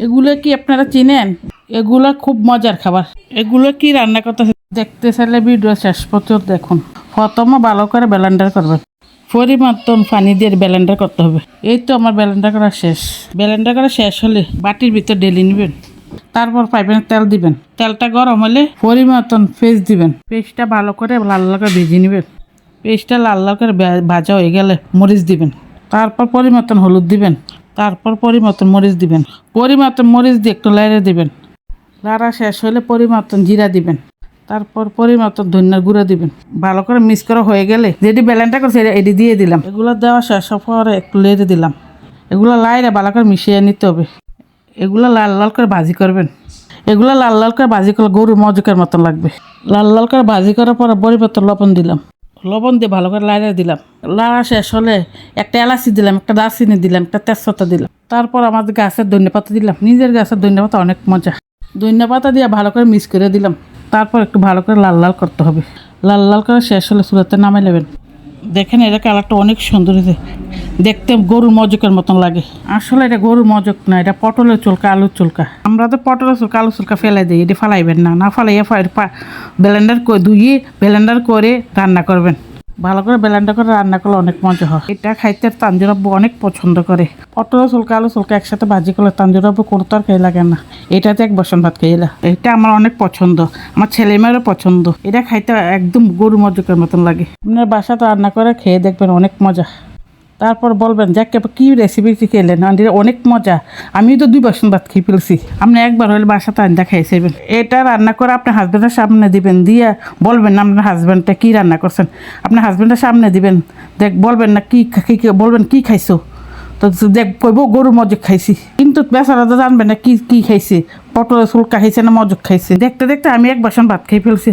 এগুলো কি আপনারা চিনেন? এগুলো খুব মজার খাবার। এগুলো কি রান্না করতে দেখতে চাইলে ভিডিও শেষ পর্যন্ত দেখুন। প্রথমে ভালো করে ব্লেন্ডার করবেন, পরিমাণ পানি দিয়ে ব্লেন্ডার করতে হবে। এই তো আমার ব্লেন্ডার করা শেষ। ব্লেন্ডার করা শেষ হলে বাটির ভিতর ঢেলে নেবেন, তারপর পাইবেন তেল দিবেন। তেলটা গরম হলে পরিমাণ পেস্ট দিবেন। পেস্টটা ভালো করে লাল লাল করে ভেজে নেবেন। পেস্টটা লাল লাল করে ভাজা হয়ে গেলে মরিচ দিবেন, তারপর পরিমাণ হলুদ দিবেন, তারপর পরিমাণ মরিচ দিবেন। পরিমাণ মরিচ দিয়ে একটু লাড়ে দিবেন। লাড়া শেষ হলে পরিমাণ জিরা দিবেন, তারপর পরিমাণ ধনিয়ার গুঁড়ো দিবেন। ভালো করে মিক্স করা হয়ে গেলে যেটি ব্লেন্ডার করছে এটি দিয়ে দিলাম। এগুলো দেওয়া শেষ হওয়ার পরে একটু লেড়ে দিলাম। এগুলো লাইরে ভালো করে মিশিয়ে নিতে হবে। এগুলো লাল লাল করে ভাজি করবেন। এগুলো লাল লাল করে ভাজি করলে গরুর মজকের মতন লাগবে। লাল লাল করে ভাজি করার পরে পরিমাণ লবণ দিলাম। লবণ দিয়ে ভালো করে লাইরে দিলাম। লাড়া শেষ হলে একটা এলাচি দিলাম, একটা দারচিনি দিলাম, একটা তেজপাতা দিলাম। তারপর আমাদের গাছের ধনিয়াপাতা দিলাম। নিজের গাছের ধনিয়াপাতা অনেক মজা। ধনিয়াপাতা দিয়ে ভালো করে মিক্স করে দিলাম। তারপর একটু ভালো করে লাল লাল করতে হবে। লাল লাল করে শেষ হলে চুলাতে নামাই নেবেন। দেখেন এটা কালারটা অনেক সুন্দর হয়েছে, দেখতে গরুর মজকের মতন লাগে। আসলে এটা গরুর মজক না, এটা পটলের চুলকা, আলুর চুলকা। আমরা তো পটলের চুলকা, আলুর চুলকা ফেলে দিই। এটা ফালাইবেন না, না ফালাইয়া ব্লেন্ডার করে ধুয়ে ব্লেন্ডার করে রান্না করবেন। ভালো করে ব্লেন্ডার করে রান্না করলে অনেক মজা হয়। এটা খাইতে তানজির আব্বু অনেক পছন্দ করে। পটলের চুলকা, আলু চুলকা একসাথে ভাজি করলে তানজির আব্বু কোনো তরকারি লাগে না। এটাতে এক বসন ভাত খাইলা। এটা আমার অনেক পছন্দ, আমার ছেলে মেয়েরও পছন্দ। এটা খাইতে একদম গরু মজকের মতন লাগে। আপনার বাসাতে রান্না করে খেয়ে দেখবেন অনেক মজা। তারপর বলবেন যে কী রেসিপি খেলেন, অনেক মজা। আমি তো 2 বসন ভাত খেয়ে ফেলছি। আপনি একবার হলে বাসাতে রান্না খাইছেন। এটা রান্না করে আপনার হাজব্যান্ডের সামনে দিবেন, দিয়ে বলবেন না আপনার হাজব্যান্ডটা কী রান্না করছেন। আপনার হাজব্যান্ডের সামনে দিবেন, বলবেন না কী বলবেন কী খাইছো, তো দেখ কইব গরু মজক খাইছি। কিন্তু বেচারা তো জানবেন না কী খাইছে, পটলের চুলকা খাইছে না মজক খাইছে। দেখতে দেখতে আমি 1 বসন ভাত খেয়ে ফেলছি।